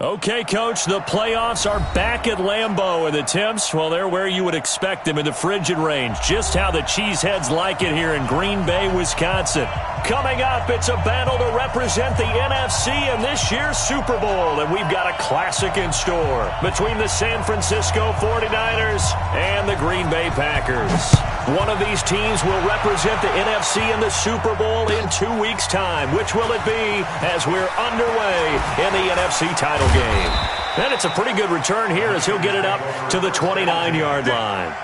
Okay, Coach, the playoffs are back at Lambeau, and the temps, well, they're where you would expect them in the frigid range. Just how the Cheeseheads like it here in Green Bay, Wisconsin. Coming up, it's a battle to represent the NFC in this year's Super Bowl, and we've got a classic in store between the San Francisco 49ers and the Green Bay Packers. One of these teams will represent the NFC in the Super Bowl in 2 weeks' time. Which will it be as we're underway in the NFC title game? And it's a pretty good return here as he'll get it up to the 29-yard line.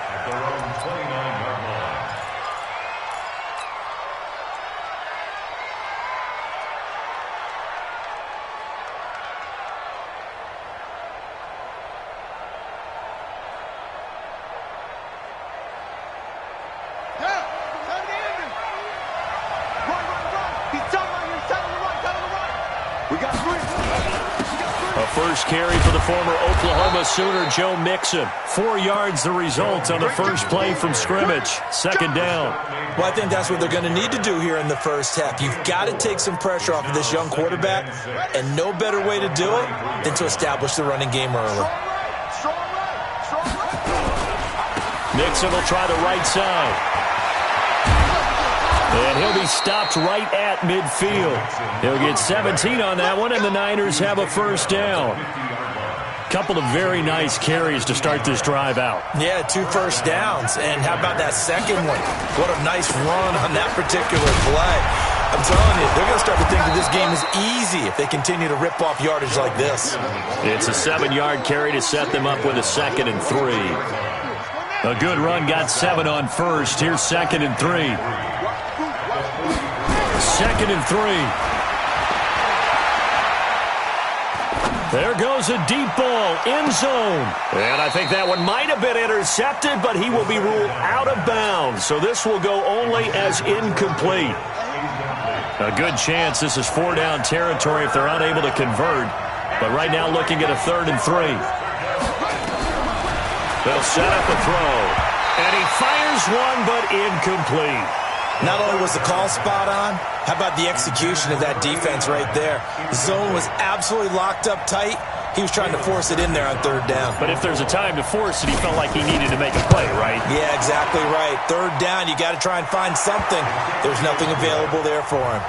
First carry for the former Oklahoma Sooner, Joe Mixon. 4 yards the result on the first play from scrimmage. Second down. Well, I think that's what they're going to need to do here in the first half. You've got to take some pressure off of this young quarterback, and no better way to do it than to establish the running game early. Mixon will try the right side. And he'll be stopped right at midfield. He'll get 17 on that one, and the Niners have a first down. Couple of very nice carries to start this drive out. Yeah, 2 first downs. And how about that second one? What a nice run on that particular play. I'm telling you, they're going to start to think that this game is easy if they continue to rip off yardage like this. It's a 7-yard carry to set them up with a 2nd and 3. A good run got 7 on first. Here's 2nd and 3. 2nd and 3. There goes a deep ball, end zone. And I think that one might have been intercepted, but he will be ruled out of bounds. So this will go only as incomplete. A good chance this is 4-down territory if they're unable to convert. But right now looking at a 3rd and 3. They'll set up a throw. And he fires one, but incomplete. Not only was the call spot on, how about the execution of that defense right there? The zone was absolutely locked up tight. He was trying to force it in there on 3rd down. But if there's a time to force it, he felt like he needed to make a play, right? Yeah, exactly right. 3rd down, you got to try and find something. There's nothing available there for him.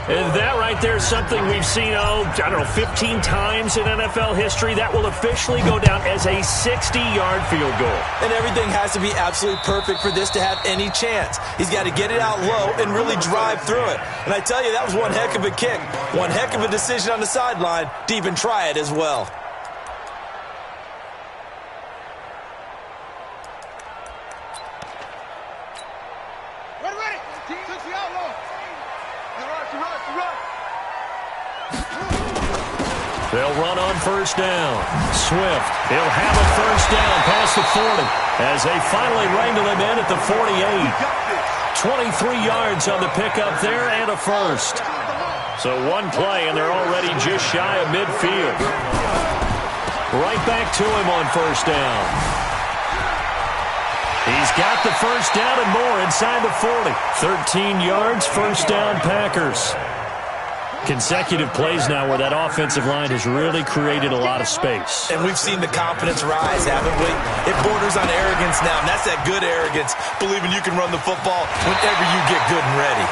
And that right there is something we've seen, 15 times in NFL history. That will officially go down as a 60-yard field goal. And everything has to be absolutely perfect for this to have any chance. He's got to get it out low and really drive through it. And I tell you, that was one heck of a kick. One heck of a decision on the sideline to even try it as well. They'll run on first down. Swift, he'll have a first down past the 40 as they finally wrangle him in at the 48. 23 yards on the pickup there and a first. So one play and they're already just shy of midfield. Right back to him on first down. He's got the first down and more inside the 40. 13 yards, first down Packers. Consecutive plays now where that offensive line has really created a lot of space. And we've seen the confidence rise, haven't we? It borders on arrogance now, and that's that good arrogance, believing you can run the football whenever you get good and ready.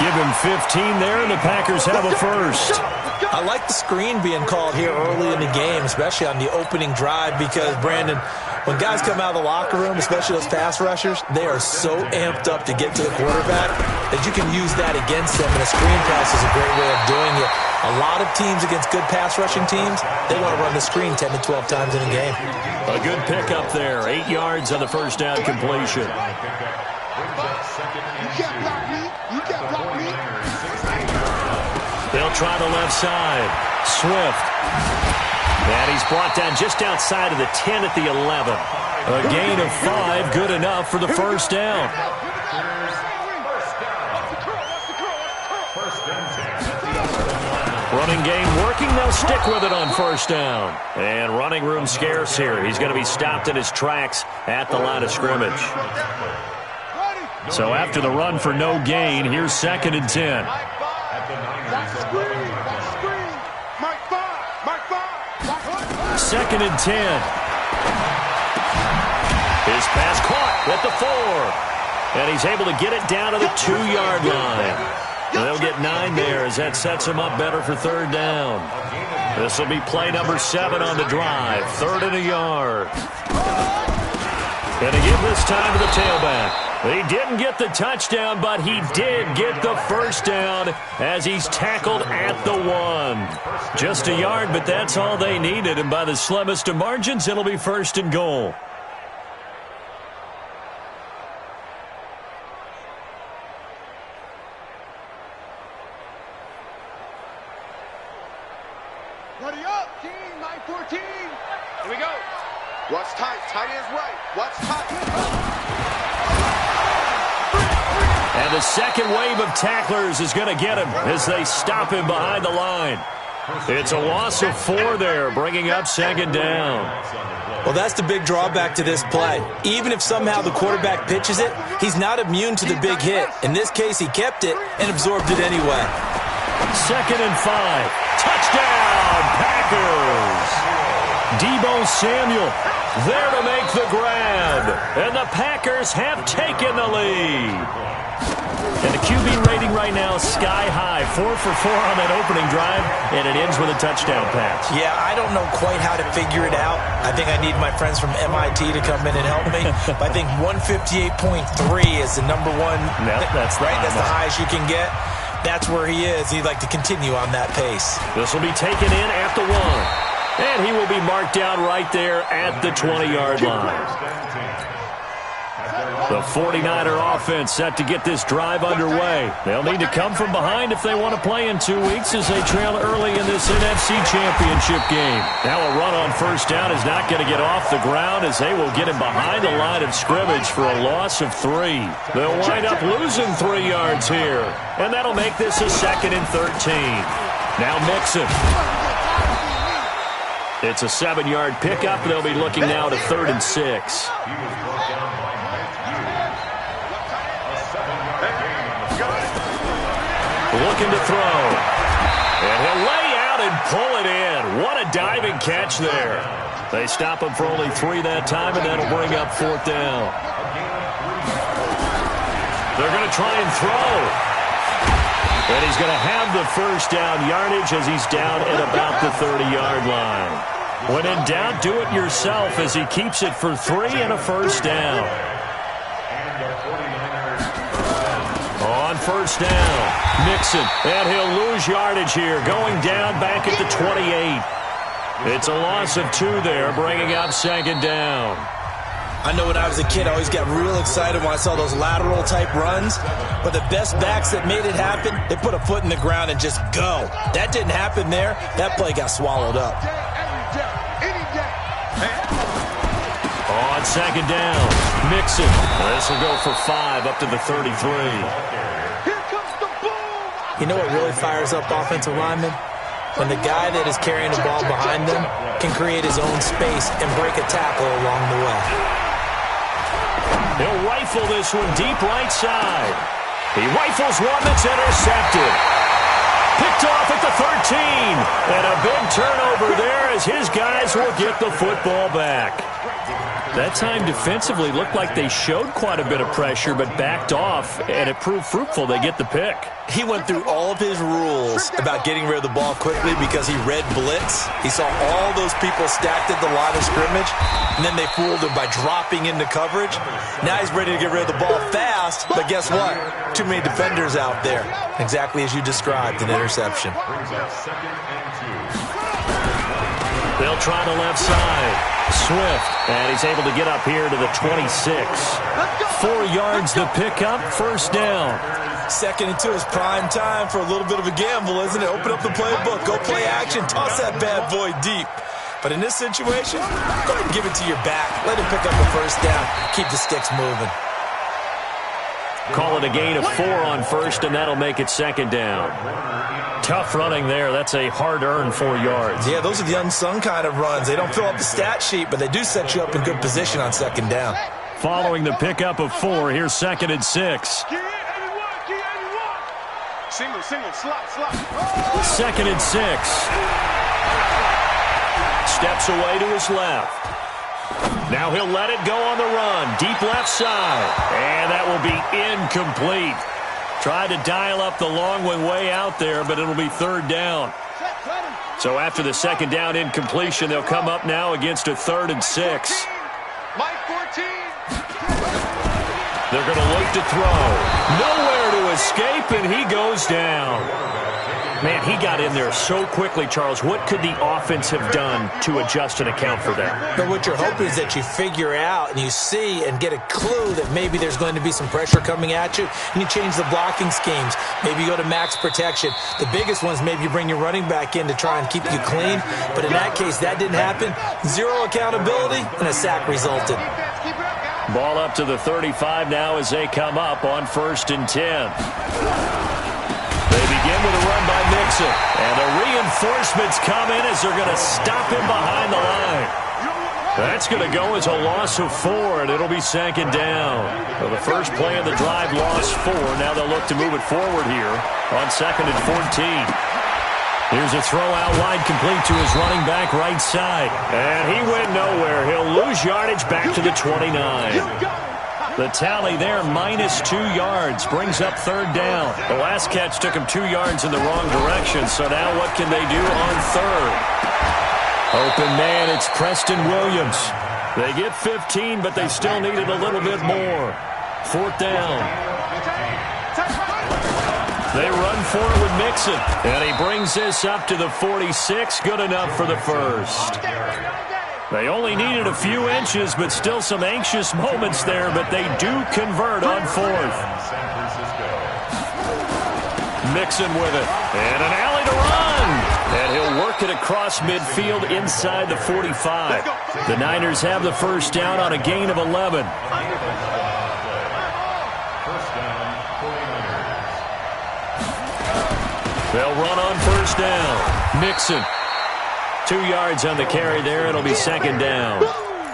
Give him 15 there, and the Packers have a first. I like the screen being called here early in the game, especially on the opening drive, because, Brandon, when guys come out of the locker room, especially those pass rushers, they are so amped up to get to the quarterback that you can use that against them, and a screen pass is a great way of doing it. A lot of teams against good pass rushing teams, they want to run the screen 10 to 12 times in a game. A good pickup there, 8 yards on the first down completion. They'll try the left side. Swift. And he's brought down just outside of the 10 at the 11. A gain of 5, good enough for the first down. Running game working. They'll stick with it on first down. And running room scarce here. He's going to be stopped in his tracks at the line of scrimmage. So after the run for no gain, here's 2nd and 10. Mark 5. 2nd and 10. His pass caught at the 4. And he's able to get it down to the 2-yard line. And they'll get 9 there as that sets him up better for 3rd down. This will be play number 7 on the drive. 3rd and a yard. And again this time to the tailback. He didn't get the touchdown, but he did get the first down as he's tackled at the 1. Just a yard, but that's all they needed. And by the slimmest of margins, it'll be 1st and goal. Ready up, team, 9-14. Here we go. What's tight? Tight is right. What's tight? And the second wave of tacklers is going to get him as they stop him behind the line. It's a loss of 4 there, bringing up 2nd down. Well, that's the big drawback to this play. Even if somehow the quarterback pitches it, he's not immune to the big hit. In this case, he kept it and absorbed it anyway. 2nd and 5. Touchdown, Packers! Deebo Samuel there to make the grab. And the Packers have taken the lead. And the QB rating right now is sky high. 4 for 4 on that opening drive, and it ends with a touchdown pass. Yeah, I don't know quite how to figure it out. I think I need my friends from MIT to come in and help me. But I think 158.3 is the number one. Yep, that's right. That's the highest you can get. That's where he is. He'd like to continue on that pace. This will be taken in at the 1. And he will be marked down right there at the 20-yard line. The 49er offense set to get this drive underway. They'll need to come from behind if they want to play in 2 weeks as they trail early in this NFC Championship game. Now a run on 1st down is not going to get off the ground as they will get him behind the line of scrimmage for a loss of 3. They'll wind up losing 3 yards here. And that'll make this a 2nd and 13. Now Mixon. It's a 7-yard pickup. They'll be looking now to 3rd and 6. Looking to throw. And he'll lay out and pull it in. What a diving catch there. They stop him for only 3 that time, and that'll bring up 4th down. They're going to try and throw. And he's going to have the 1st down yardage as he's down at about the 30-yard line. When in doubt, do it yourself as he keeps it for 3 and a 1st down. On 1st down, Mixon, and he'll lose yardage here, going down back at the 28. It's a loss of 2 there, bringing up 2nd down. I know when I was a kid, I always got real excited when I saw those lateral-type runs. But the best backs that made it happen, they put a foot in the ground and just go. That didn't happen there. That play got swallowed up. On 2nd down, Mixon. This will go for 5 up to the 33. You know what really fires up offensive linemen? When the guy that is carrying the ball behind them can create his own space and break a tackle along the way. He'll rifle this one deep right side. He rifles one that's intercepted. Picked off at the 13. And a big turnover there as his guys will get the football back. That time defensively looked like they showed quite a bit of pressure but backed off, and it proved fruitful. They get the pick. He went through all of his rules about getting rid of the ball quickly because he read blitz. He saw all those people stacked at the line of scrimmage, and then they fooled him by dropping into coverage. Now he's ready to get rid of the ball fast, but guess what? Too many defenders out there. Exactly as you described, an interception. They'll try the left side. Swift, and he's able to get up here to the 26. 4 yards the pickup, 1st down. 2nd and 2 is prime time for a little bit of a gamble, isn't it? Open up the playbook, go play action, toss that bad boy deep. But in this situation, go ahead and give it to your back. Let him pick up the 1st down. Keep the sticks moving. Call it a gain of 4 on 1st, and that'll make it 2nd down. Tough running there. That's a hard-earned 4 yards. Yeah, those are the unsung kind of runs. They don't fill up the stat sheet, but they do set you up in good position on 2nd down. Following the pickup of 4, here's 2nd and 6. Single, slot. 2nd and 6. Steps away to his left. Now he'll let it go on the run. Deep left side. And that will be incomplete. Tried to dial up the long one way out there, but it'll be third down. So after the second down incompletion, they'll come up now against a 3rd and 6. Mike 14. They're going to look to throw. Nowhere to escape, and he goes down. Man, he got in there so quickly, Charles. What could the offense have done to adjust and account for that? But what you're hoping is that you figure out and you see and get a clue that maybe there's going to be some pressure coming at you, and you change the blocking schemes. Maybe you go to max protection. The biggest ones, maybe you bring your running back in to try and keep you clean. But in that case, that didn't happen. Zero accountability, and a sack resulted. Ball up to the 35 now as they come up on 1st and 10. They begin with a run by Mixon. And the reinforcements come in as they're going to stop him behind the line. That's going to go as a loss of 4, and it'll be 2nd down. So the first play of the drive lost 4. Now they'll look to move it forward here on 2nd and 14. Here's a throw out wide complete to his running back right side. And he went nowhere. He'll lose yardage back to the 29. The tally there, -2 yards, brings up 3rd down. The last catch took him 2 yards in the wrong direction, so now what can they do on 3rd? Open man, it's Preston Williams. They get 15, but they still needed a little bit more. 4th down. They run for it with Mixon, and he brings this up to the 46, good enough for the first. They only needed a few inches, but still some anxious moments there, but they do convert on 4th. Mixon with it, and an alley to run. And he'll work it across midfield inside the 45. The Niners have the first down on a gain of 11. They'll run on 1st down. Mixon. 2 yards on the carry there. It'll be 2nd down.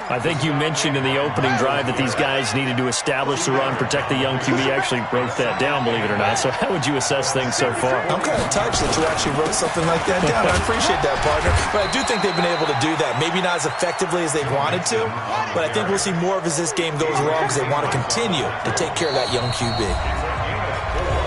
I think you mentioned in the opening drive that these guys needed to establish the run, protect the young QB. Actually wrote that down, believe it or not. So how would you assess things so far? I'm kind of touched that you actually wrote something like that down. I appreciate that, partner. But I do think they've been able to do that. Maybe not as effectively as they wanted to, but I think we'll see more of as this game goes along because they want to continue to take care of that young QB.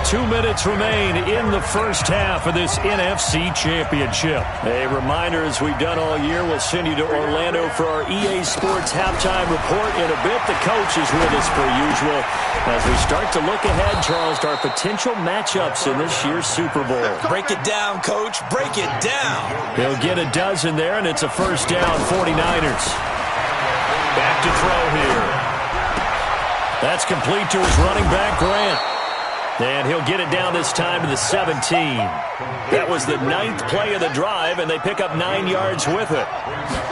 2 minutes remain in the first half of this NFC Championship. A reminder, as we've done all year, we'll send you to Orlando for our EA Sports halftime report in a bit. The coach is with us per usual as we start to look ahead, Charles, to our potential matchups in this year's Super Bowl. Break it down, Coach. Break it down. He'll get a dozen there, and it's a first down, 49ers. Back to throw here. That's complete to his running back, Grant. And he'll get it down this time to the 17. That was the 9th play of the drive, and they pick up 9 yards with it.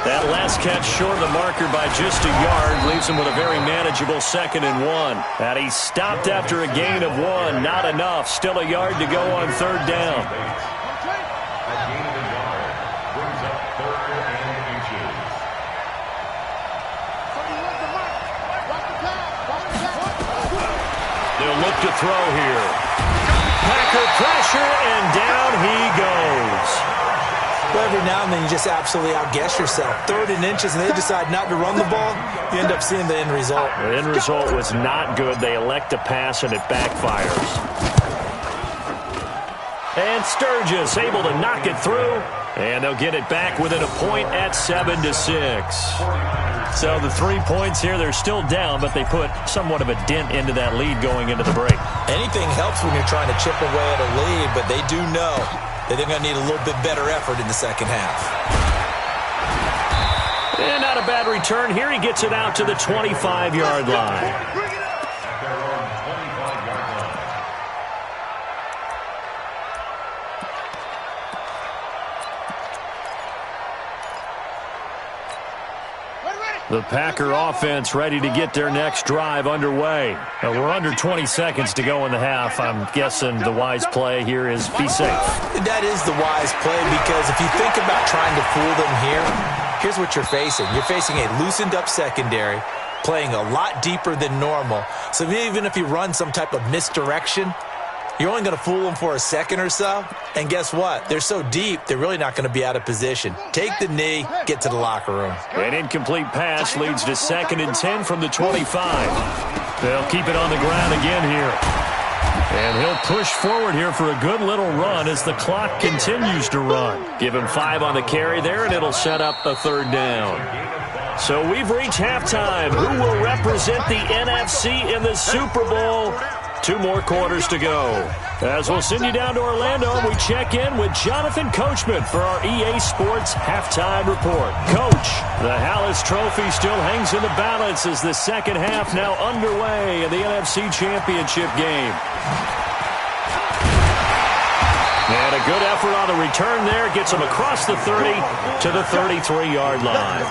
That last catch short of the marker by just a yard leaves him with a very manageable 2nd and 1. And he stopped after a gain of 1. Not enough. Still a yard to go on 3rd down. They'll look to throw here. Packer pressure, and down he goes. Well, every now and then you just absolutely outguess yourself. 3rd and inches, and they decide not to run the ball. You end up seeing the end result. The end result was not good. They elect to pass, and it backfires. And Sturgis able to knock it through. And they'll get it back within a point at 7-6. So the 3 points here, they're still down, but they put somewhat of a dent into that lead going into the break. Anything helps when you're trying to chip away at a lead, but they do know that they're going to need a little bit better effort in the second half. And not a bad return here. He gets it out to the 25-yard line. The Packer offense ready to get their next drive underway. We're under 20 seconds to go in the half. I'm guessing the wise play here is be safe. That is the wise play, because if you think about trying to fool them here, here's what you're facing. You're facing a loosened up secondary, playing a lot deeper than normal. So even if you run some type of misdirection, You're only going to fool them for a second or so. And guess what? They're so deep, they're really not going to be out of position. Take the knee, get to the locker room. An incomplete pass leads to 2nd and 10 from the 25. They'll keep it on the ground again here. And he'll push forward here for a good little run as the clock continues to run. Give him 5 on the carry there, and it'll set up a 3rd down. So we've reached halftime. Who will represent the NFC in the Super Bowl? 2 more quarters to go. As we'll send you down to Orlando, we check in with Jonathan Coachman for our EA Sports Halftime Report. Coach, the Hallis Trophy still hangs in the balance as the second half now underway in the NFC Championship game. And a good effort on the return there gets them across the 30 to the 33-yard line.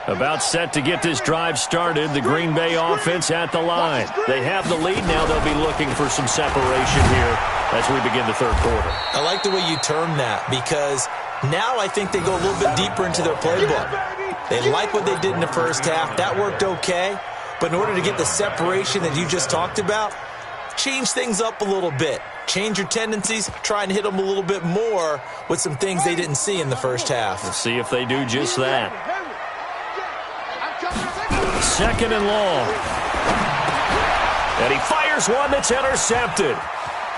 About set to get this drive started. The Green Bay offense at the line. They have the lead. Now they'll be looking for some separation here as we begin the 3rd quarter. I like the way you term that because now I think they go a little bit deeper into their playbook. They like what they did in the first half. That worked okay. But in order to get the separation that you just talked about, change things up a little bit. Change your tendencies. Try and hit them a little bit more with some things they didn't see in the first half. We'll see if they do just that. 2nd and long. And he fires one that's intercepted.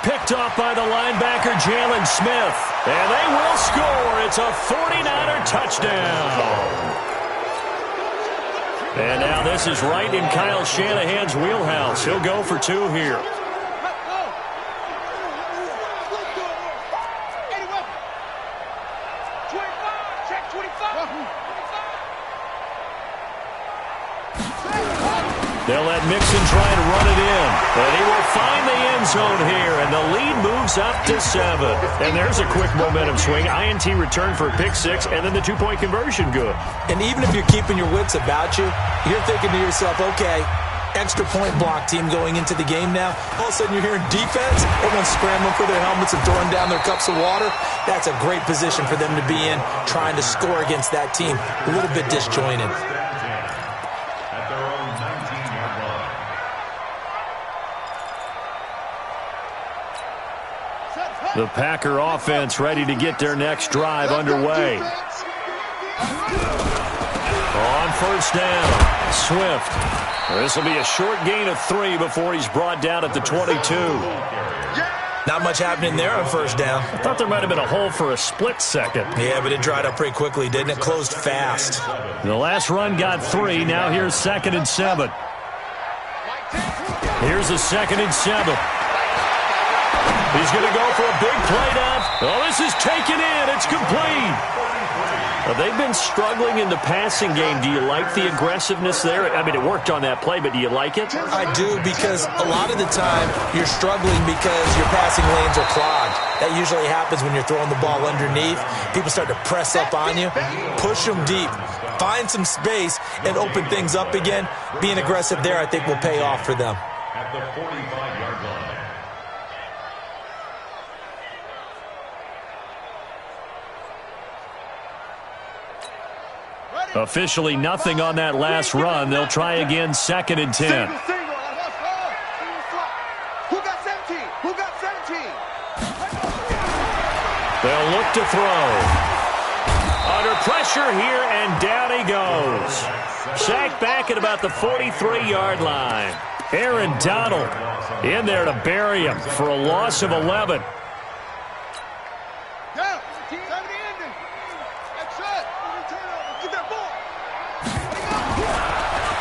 Picked off by the linebacker, Jalen Smith. And they will score. It's a 49er touchdown. And now this is right in Kyle Shanahan's wheelhouse. He'll go for 2 here. They'll let Mixon try and run it in. And he will find the end zone here, and the lead moves up to 7. And there's a quick momentum swing. INT return for a pick 6, and then the 2-point conversion good. And even if you're keeping your wits about you, you're thinking to yourself, okay, extra point block team going into the game now. All of a sudden you're hearing defense, everyone's scrambling for their helmets and throwing down their cups of water. That's a great position for them to be in, trying to score against that team. A little bit disjointed. The Packer offense ready to get their next drive underway. On 1st down, Swift. This will be a short gain of 3 before he's brought down at the 22. Not much happening there on 1st down. I thought there might have been a hole for a split second. Yeah, but it dried up pretty quickly, didn't it? Closed fast. The last run got 3. Now here's 2nd and 7. Here's a 2nd and 7. He's going to go for a big play down. Oh, this is taken in. It's complete. They've been struggling in the passing game. Do you like the aggressiveness there? I mean, it worked on that play, but do you like it? I do, because a lot of the time you're struggling because your passing lanes are clogged. That usually happens when you're throwing the ball underneath. People start to press up on you. Push them deep. Find some space and open things up again. Being aggressive there, I think, will pay off for them. At the 45-yard line. Officially nothing on that last run. They'll try again, 2nd and 10. Who got 17? Who got 17? They'll look to throw. Under pressure here, and down he goes. Sacked back at about the 43-yard line. Aaron Donald in there to bury him for a loss of 11.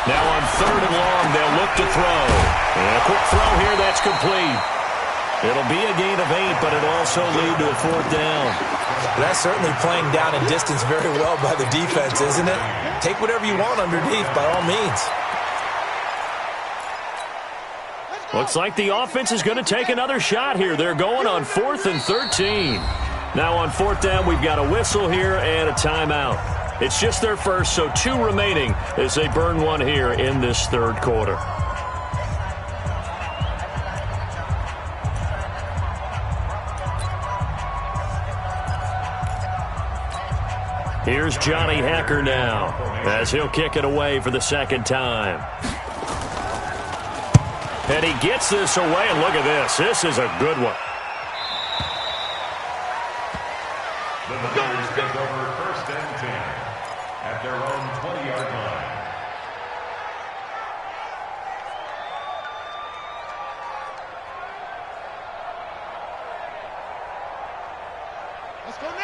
Now on 3rd and long, they'll look to throw. And a quick throw here, that's complete. It'll be a gain of 8, but it'll also lead to a 4th down. That's certainly playing down in distance very well by the defense, isn't it? Take whatever you want underneath, by all means. Looks like the offense is going to take another shot here. They're going on 4th and 13. Now on 4th down, we've got a whistle here and a timeout. It's just their first, so 2 remaining as they burn one here in this 3rd quarter. Here's Johnny Hacker now as he'll kick it away for the second time. And he gets this away, and look at this. This is a good one. The Bears take over first and 10 at their own 20-yard line.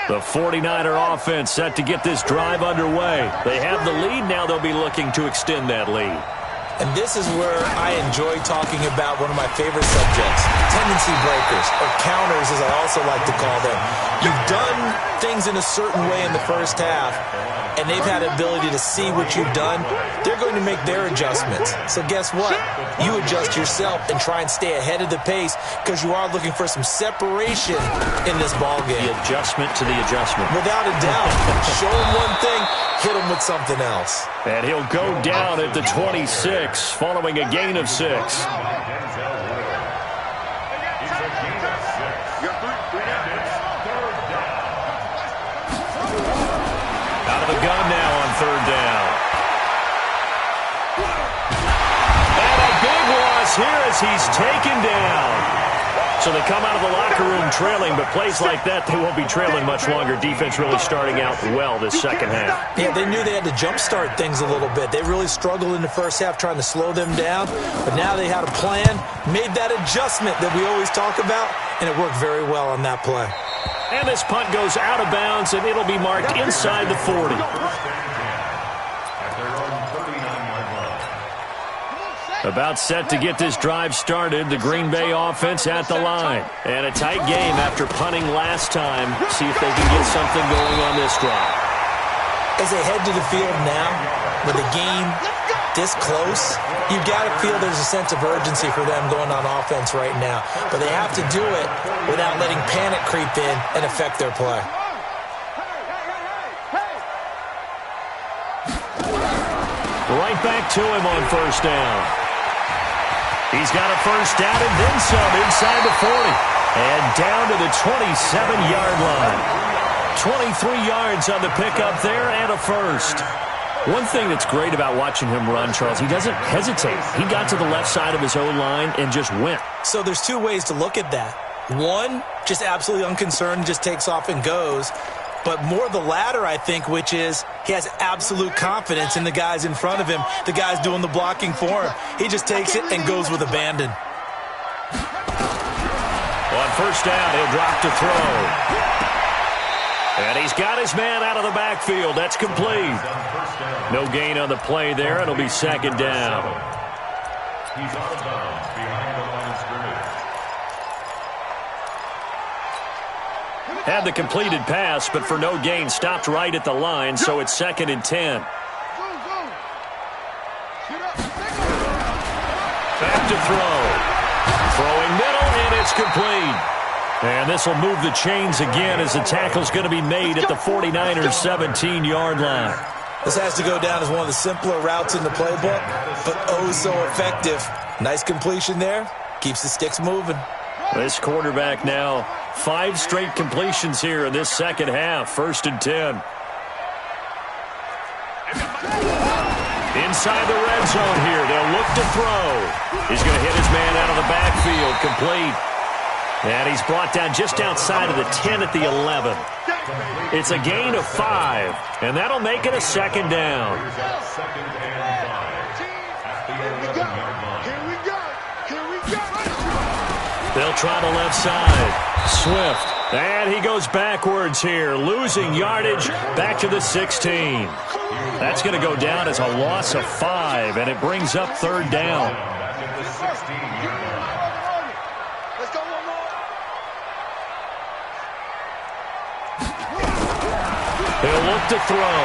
The 49er offense set to get this drive underway. They have the lead. Now they'll be looking to extend that lead. And this is where I enjoy talking about one of my favorite subjects, tendency breakers, or counters as I also like to call them. You've done things in a certain way in the first half, and they've had the ability to see what you've done. They're going to make their adjustments. So guess what? You adjust yourself and try and stay ahead of the pace because you are looking for some separation in this ballgame. The adjustment to the adjustment. Without a doubt. Show them one thing, hit them with something else. And he'll go down at the 26 following a gain of 6. Out of the gun now on third down. And a big loss here as he's taken down. So they come out of the locker room trailing, but plays like that, they won't be trailing much longer. Defense really starting out well this second half. Yeah, they knew they had to jumpstart things a little bit. They really struggled in the first half trying to slow them down, but now they had a plan, made that adjustment that we always talk about, and it worked very well on that play. And this punt goes out of bounds, and it'll be marked inside the 40. About set to get this drive started, the Green Bay offense at the line. And a tight game after punting last time. See if they can get something going on this drive. As they head to the field now, with the game this close, you've got to feel there's a sense of urgency for them going on offense right now. But they have to do it without letting panic creep in and affect their play. Right back to him on first down. He's got a first down and then some inside the 40. And down to the 27-yard line. 23 yards on the pickup there and a first. One thing that's great about watching him run, Charles, he doesn't hesitate. He got to the left side of his O-line and just went. So there's two ways to look at that. One, just absolutely unconcerned, just takes off and goes. But more the latter, I think, which is he has absolute confidence in the guys in front of him, the guys doing the blocking for him. He just takes it and goes with abandon. On first down, he'll drop to throw. And he's got his man out of the backfield. That's complete. No gain on the play there. It'll be second down. He's out of bounds behind the line of scrimmage. Had the completed pass, but for no gain, stopped right at the line, so it's second and 10. Back to throw. Throwing middle, and it's complete. And this will move the chains again as the tackle's going to be made at the 49ers' 17-yard line. This has to go down as one of the simpler routes in the playbook, but oh so effective. Nice completion there. Keeps the sticks moving. This quarterback now, 5 straight completions here in this second half. First and 10. Inside the red zone here. They'll look to throw. He's going to hit his man out of the backfield. Complete. And he's brought down just outside of the 10 at the 11. It's a gain of 5, and that'll make it a second down. They'll try the left side. Swift. And he goes backwards here, losing yardage back to the 16. That's going to go down as a loss of 5, and it brings up third down. He'll look to throw.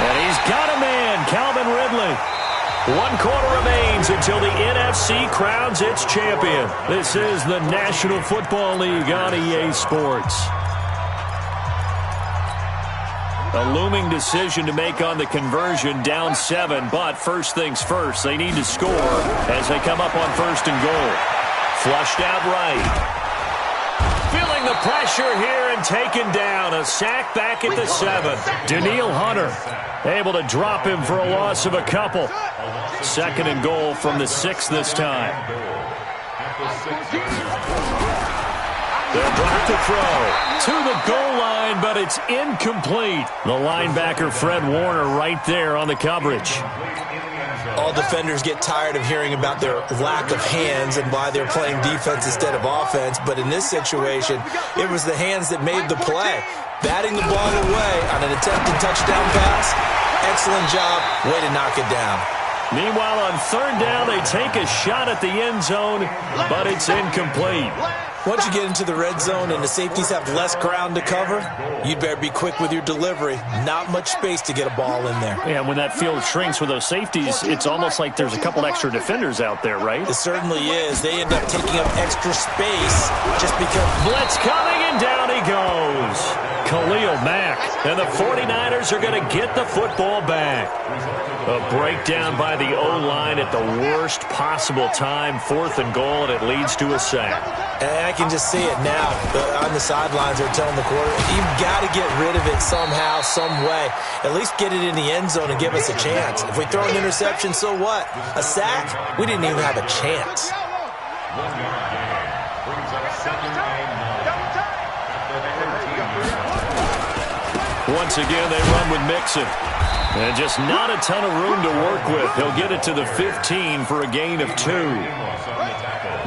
And he's got a man, Calvin Ridley. 1 quarter remains until the NFC crowns its champion. This is the National Football League on EA Sports. A looming decision to make on the conversion, down 7, but first things first, they need to score as they come up on first and goal. Flushed out right. Feeling the pressure here and taken down. A sack back at the 7. Danielle Hunter able to drop him for a loss of a couple. 2nd and goal from the 6 this time. They'll drop the throw to the goal line, but it's incomplete. The linebacker, Fred Warner, right there on the coverage. All defenders get tired of hearing about their lack of hands and why they're playing defense instead of offense. But in this situation, it was the hands that made the play. Batting the ball away on an attempted touchdown pass. Excellent job. Way to knock it down. Meanwhile, on 3rd down, they take a shot at the end zone, but it's incomplete. Once you get into the red zone and the safeties have less ground to cover, you'd better be quick with your delivery. Not much space to get a ball in there. Yeah, when that field shrinks with those safeties, it's almost like there's a couple extra defenders out there, right? It certainly is. They end up taking up extra space just because. Blitz coming, and down he goes. Khalil Mack. And the 49ers are going to get the football back. A breakdown by the O-line at the worst possible time. 4th and goal, and it leads to a sack. And I can just see it now. On the sidelines, they're telling the quarterback, you've got to get rid of it somehow, some way. At least get it in the end zone and give us a chance. If we throw an interception, so what? A sack? We didn't even have a chance. Once again, they run with Mixon. And just not a ton of room to work with. He'll get it to the 15 for a gain of 2.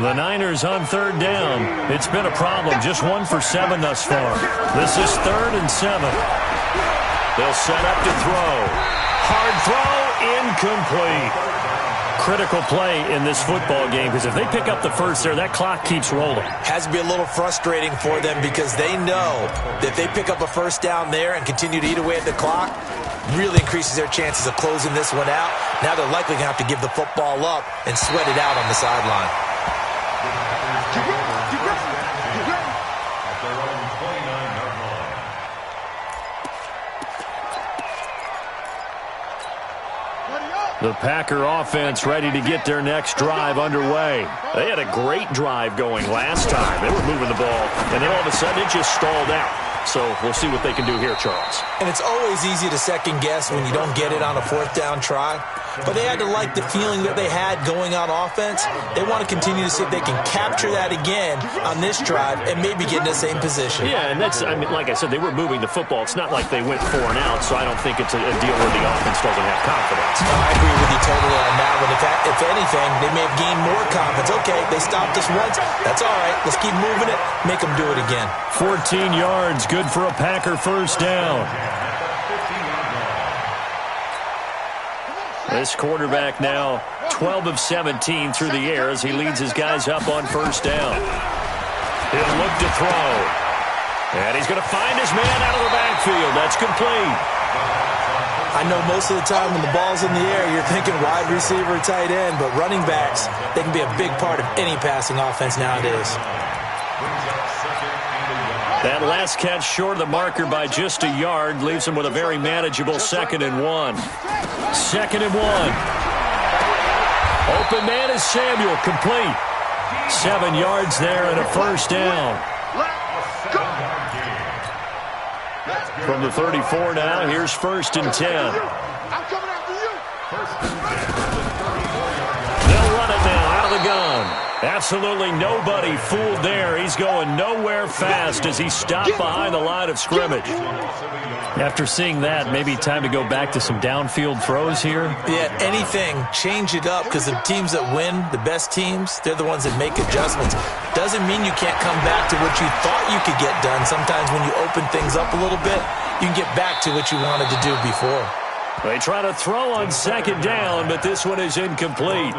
The Niners on 3rd down. It's been a problem. Just 1 for 7 thus far. This is 3rd and 7. They'll set up to throw. Hard throw, incomplete. Critical play in this football game, because if they pick up the first there, that clock keeps rolling. Has to be a little frustrating for them because they know that if they pick up a first down there and continue to eat away at the clock, really increases their chances of closing this one out. Now they're likely going to have to give the football up and sweat it out on the sideline. The Packer offense ready to get their next drive underway. They had a great drive going last time. They were moving the ball, and then all of a sudden it just stalled out. So we'll see what they can do here, Charles. And it's always easy to second guess when you don't get it on a 4th down try. But they had to like the feeling that they had going on offense. They want to continue to see if they can capture that again on this drive and maybe get in the same position. Yeah, and that's, I mean, like I said, they were moving the football. It's not like they went 4 and out, so I don't think it's a deal where the offense doesn't have confidence. No, I agree with you totally on that one. If anything, they may have gained more confidence. Okay, they stopped us once. That's all right. Let's keep moving it. Make them do it again. 14 yards, good for a Packer first down. This quarterback now 12 of 17 through the air as he leads his guys up on first down. He'll look to throw. And he's going to find his man out of the backfield. That's complete. I know most of the time when the ball's in the air, you're thinking wide receiver, tight end, but running backs, they can be a big part of any passing offense nowadays. That last catch short of the marker by just a yard leaves him with a very manageable 2nd and 1. 2nd and 1. Open man is Samuel, complete. 7 yards there and a first down. From the 34 now, here's 1st and 10. They'll run it now out of the gun. Absolutely nobody fooled there. He's going nowhere fast as he stopped behind the line of scrimmage. After seeing that, maybe time to go back to some downfield throws here. Yeah, anything. Change it up because the teams that win, the best teams, they're the ones that make adjustments. Doesn't mean you can't come back to what you thought you could get done. Sometimes when you open things up a little bit, you can get back to what you wanted to do before. They try to throw on 2nd down, but this one is incomplete.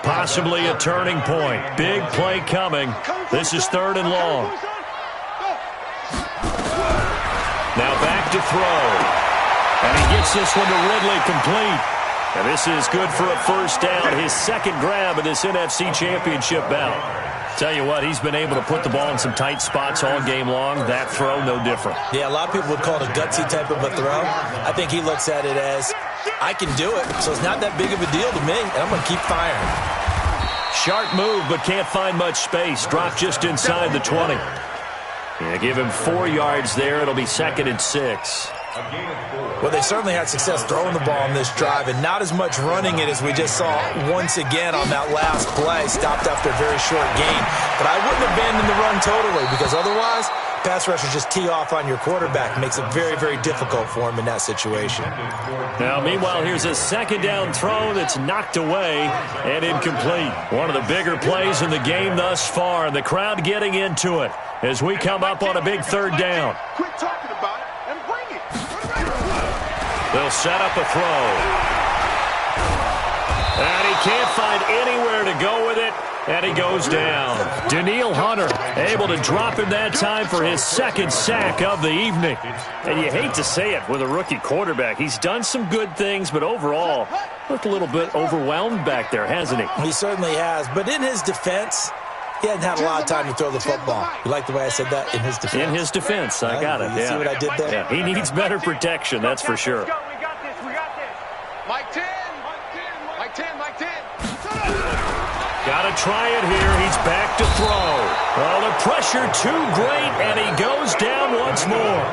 Possibly a turning point. Big play coming. This is 3rd and long. Now back to throw. And he gets this one to Ridley, complete. And this is good for a first down. His 2nd grab in this NFC Championship bout. Tell you what, he's been able to put the ball in some tight spots all game long. That throw, no different. Yeah, a lot of people would call it a gutsy type of a throw. I think he looks at it as, I can do it, so it's not that big of a deal to me, and I'm going to keep firing. sharp move, but can't find much space. Dropped just inside the 20. Yeah, give him 4 yards there. It'll be 2nd and 6. Well, they certainly had success throwing the ball on this drive, and not as much running it as we just saw once again on that last play. Stopped after a very short gain. But I wouldn't abandon the run totally, because otherwise, pass rushers just tee off on your quarterback. It makes it very, very difficult for him in that situation. Now, meanwhile, here's a 2nd down throw that's knocked away and incomplete. One of the bigger plays in the game thus far, and the crowd getting into it as we come up on a big 3rd down. Quit talking about it and bring it. They'll set up a throw. And he can't find anywhere to go with it, and he goes down. Danielle Hunter able to drop him that time for his 2nd sack of the evening. And you hate to say it with a rookie quarterback. He's done some good things, but overall, looked a little bit overwhelmed back there, hasn't he? He certainly has. But in his defense, he hadn't had a lot of time to throw the football. You like the way I said that? In his defense. In his defense. I got it. You see what I did there? Yeah, he needs better protection, that's for sure. We got this. Mike 10. Mike 10. Mike 10. Got to try it here. He's back to throw. Well, the pressure too great, and he goes down once more.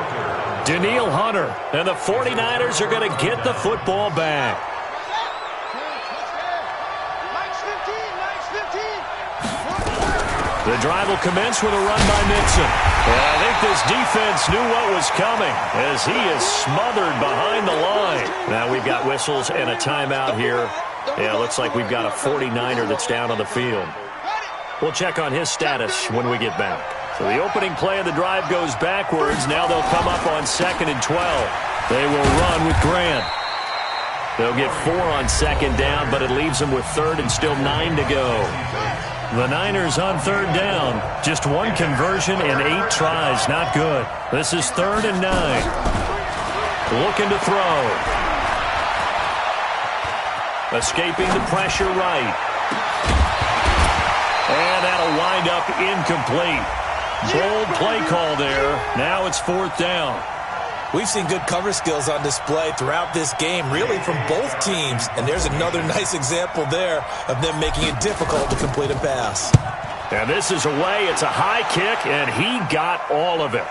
Danielle Hunter, and the 49ers are going to get the football back. The drive will commence with a run by Mixon. And I think this defense knew what was coming as he is smothered behind the line. Now we've got whistles and a timeout here. Yeah, looks like we've got a 49er that's down on the field. We'll check on his status when we get back. So the opening play of the drive goes backwards. Now they'll come up on 2nd and 12. They will run with Grant. They'll get 4 on 2nd down, but it leaves them with 3rd and still 9 to go. The Niners on 3rd down. Just 1 conversion and 8 tries. Not good. This is 3rd and 9. Looking to throw. Escaping the pressure right. And that'll wind up incomplete. Bold play call there. Now it's 4th down. We've seen good cover skills on display throughout this game, really from both teams. And there's another nice example there of them making it difficult to complete a pass. And this is away. It's a high kick, and he got all of it.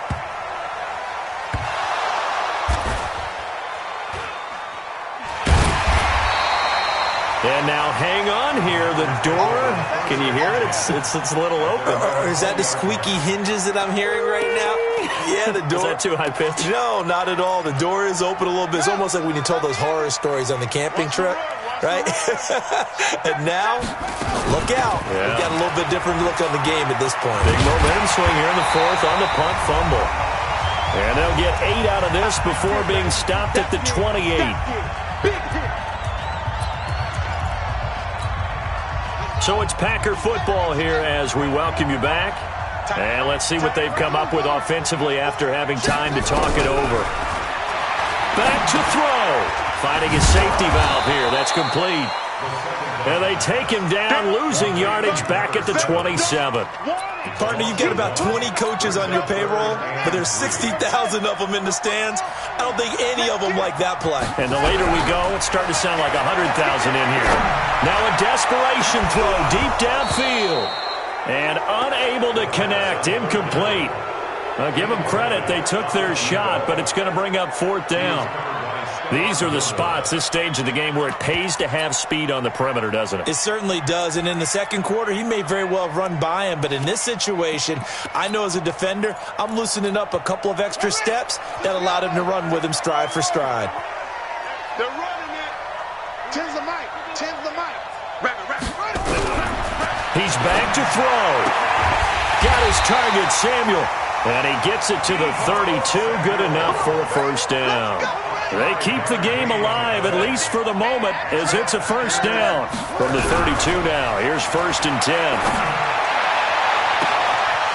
And now hang on here. The door, can you hear it? It's a little open. Is that the squeaky hinges that I'm hearing right now? Yeah, the door. Is that too high pitch? No, not at all. The door is open a little bit. It's almost like when you told those horror stories on the camping trip, right? And now, look out. Yeah. We've got a little bit different look on the game at this point. Big momentum swing here in the 4th on the punt fumble. And they'll get 8 out of this before being stopped at the 28. So it's Packer football here as we welcome you back. And let's see what they've come up with offensively after having time to talk it over. Back to throw. Finding his safety valve here. That's complete. And they take him down, losing yardage back at the 27. Partner, you've got about 20 coaches on your payroll, but there's 60,000 of them in the stands. I don't think any of them like that play. And the later we go, it's starting to sound like 100,000 in here. Now a desperation throw deep downfield. And unable to connect, incomplete. Give them credit, they took their shot, but it's going to bring up 4th down. These are the spots, this stage of the game, where it pays to have speed on the perimeter, doesn't it? It certainly does, and in the 2nd quarter, he may very well run by him, but in this situation, I know as a defender, I'm loosening up a couple of extra steps that allowed him to run with him stride for stride. They're running it. 10's the mic. 10's the mic. He's back to throw. Got his target, Samuel. And he gets it to the 32. Good enough for a 1st down. They keep the game alive, at least for the moment, as it's a 1st down. From the 32 now, here's 1st and 10.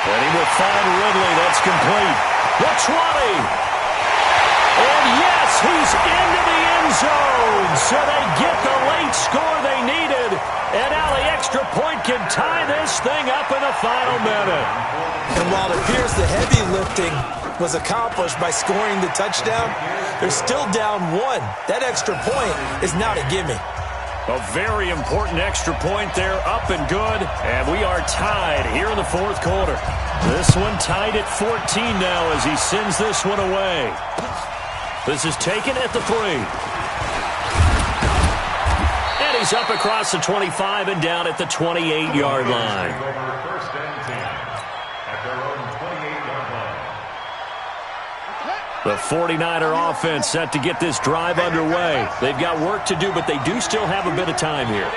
And he will find Ridley. That's complete. The 20. And yes, he's into the end zone. So they get the late score they needed. And now the extra point can tie this thing up in the final minute. And while it appears the heavy lifting was accomplished by scoring the touchdown, they're still down 1. That extra point is not a gimme. A very important extra point there, up and good. And we are tied here in the fourth quarter. This one tied at 14 now as he sends this one away. This is taken at the 3. And he's up across the 25 and down at the 28-yard line. First and 10 at their own 28-yard line. The 49er offense set to get this drive underway. They've got work to do, but they do still have a bit of time here.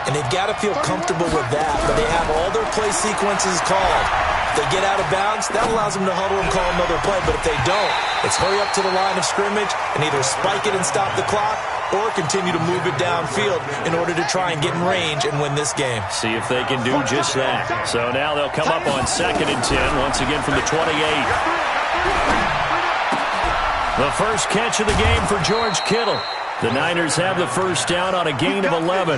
And they've got to feel comfortable with that, but they have all their play sequences called. If they get out of bounds, that allows them to huddle and call another play, but if they don't, it's hurry up to the line of scrimmage and either spike it and stop the clock or continue to move it downfield in order to try and get in range and win this game. See if they can do just that. So now they'll come up on 2nd and 10, once again from the 28. The first catch of the game for George Kittle. The Niners have the first down on a gain of 11.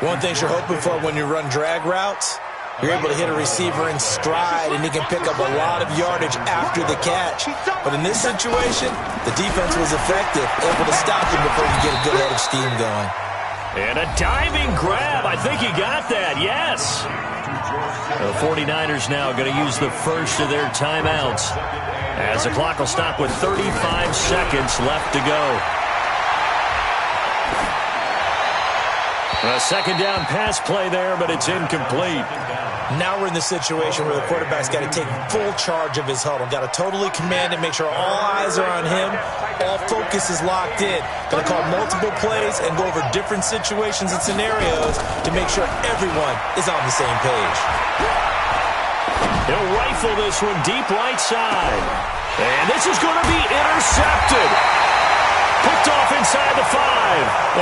One thing you're hoping for when you run drag routes, you're able to hit a receiver in stride, and he can pick up a lot of yardage after the catch. But in this situation, the defense was effective, able to stop him before he get a good head of steam going. And a diving grab. I think he got that, yes. The 49ers now going to use the first of their timeouts, as the clock will stop with 35 seconds left to go. A second down pass play there, but it's incomplete. Now we're in the situation where the quarterback's got to take full charge of his huddle. Got to totally command it, make sure all eyes are on him. All focus is locked in. Going to call multiple plays and go over different situations and scenarios to make sure everyone is on the same page. He'll rifle this one deep right side. And this is going to be intercepted. Picked off inside the 5.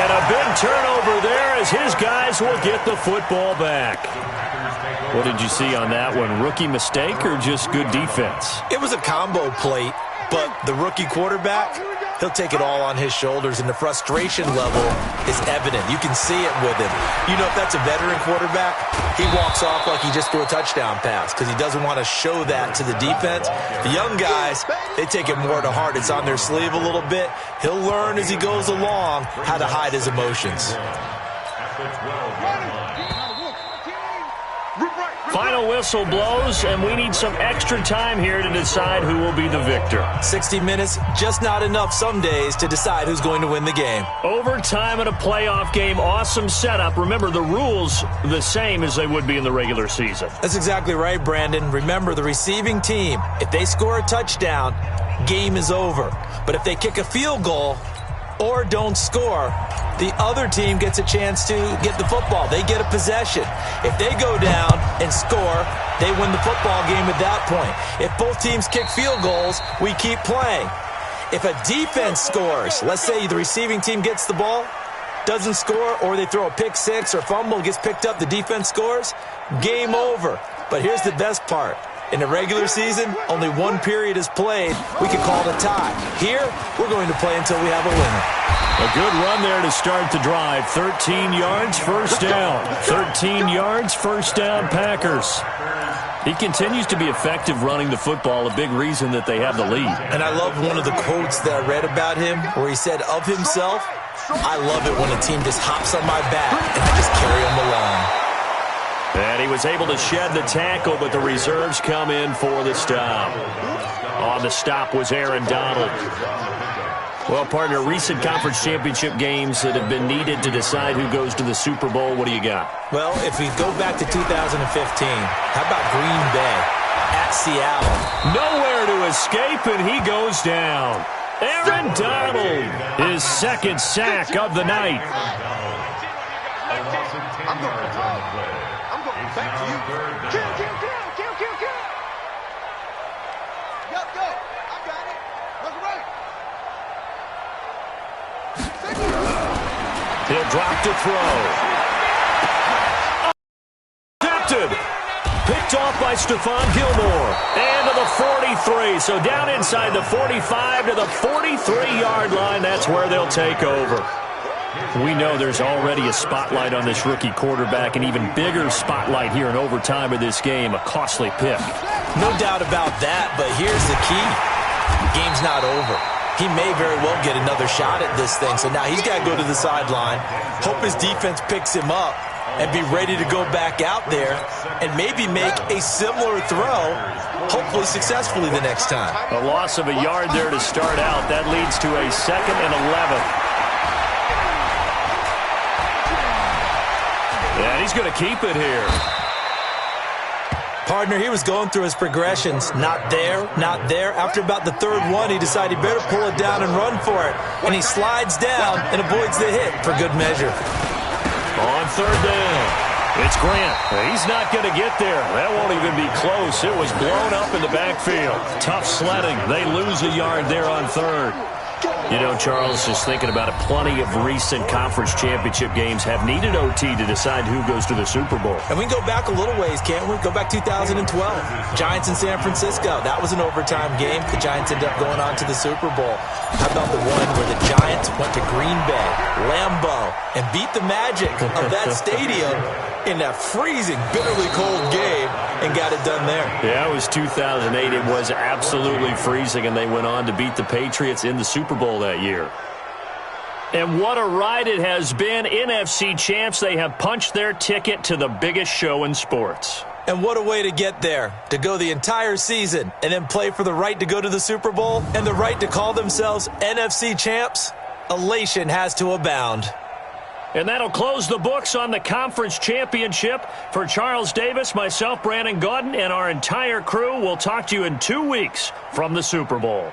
And a big turnover there as his guys will get the football back. What did you see on that one? Rookie mistake or just good defense? It was a combo plate, but the rookie quarterback, he'll take it all on his shoulders, and the frustration level is evident. You can see it with him. You know, if that's a veteran quarterback, he walks off like he just threw a touchdown pass because he doesn't want to show that to the defense. The young guys, they take it more to heart. It's on their sleeve a little bit. He'll learn as he goes along how to hide his emotions. Final whistle blows, and we need some extra time here to decide who will be the victor. 60 minutes, just not enough some days to decide who's going to win the game. Overtime in a playoff game, awesome setup. Remember, the rules the same as they would be in the regular season. That's exactly right, Brandon. Remember, the receiving team, if they score a touchdown, game is over. But if they kick a field goal or don't score, the other team gets a chance to get the football. They get a possession. If they go down and score, they win the football game at that point. If both teams kick field goals, we keep playing. If a defense scores, let's say the receiving team gets the ball, doesn't score, or they throw a pick six or fumble, gets picked up, the defense scores, game over. But here's the best part. In the regular season, only one period is played. We can call it a tie. Here, we're going to play until we have a winner. A good run there to start the drive. 13 yards, first down. 13 yards, first down, Packers. He continues to be effective running the football, a big reason that they have the lead. And I love one of the quotes that I read about him where he said of himself, "I love it when a team just hops on my back and I just carry them along." And he was able to shed the tackle, but the reserves come in for the stop. On the stop was Aaron Donald. Well, partner, recent conference championship games that have been needed to decide who goes to the Super Bowl, what do you got? Well, if we go back to 2015, how about Green Bay at Seattle? Nowhere to escape, and he goes down. Aaron Donald, his second sack of the night. Back to you. Kill. Go. I got it. Look right. He'll drop to throw. Intercepted. Picked off by Stephon Gilmore. And to the 43. So down inside the 45 to the 43-yard line. That's where they'll take over. We know there's already a spotlight on this rookie quarterback, an even bigger spotlight here in overtime of this game, a costly pick. No doubt about that, but here's the key. The game's not over. he may very well get another shot at this thing. So now he's got to go to the sideline, hope his defense picks him up, and be ready to go back out there and maybe make a similar throw, hopefully successfully the next time. A loss of a yard there to start out. That leads to a 2nd and 11. And he's going to keep it here. Partner, he was going through his progressions. Not there, not there. After about the 3rd one, he decided he better pull it down and run for it. And he slides down and avoids the hit for good measure. On 3rd down, it's Grant. He's not going to get there. That won't even be close. It was blown up in the backfield. Tough sledding. They lose a yard there on 3rd. You know, Charles, just thinking about it, plenty of recent conference championship games have needed OT to decide who goes to the Super Bowl. And we can go back a little ways, can't we? Go back 2012. Giants in San Francisco. That was an overtime game. The Giants ended up going on to the Super Bowl. How about the one where the Giants went to Green Bay, Lambeau, and beat the magic of that stadium in that freezing, bitterly cold game and got it done there? Yeah, it was 2008. It was absolutely freezing, and they went on to beat the Patriots in the Super Bowl that year. And what a ride it has been. NFC champs, they have punched their ticket to the biggest show in sports. And what a way to get there, to go the entire season and then play for the right to go to the Super Bowl and the right to call themselves NFC champs. Elation has to abound. And that'll close the books on the conference championship. For Charles Davis, myself, Brandon Gaudin, and our entire crew, we'll talk to you in 2 weeks from the Super Bowl.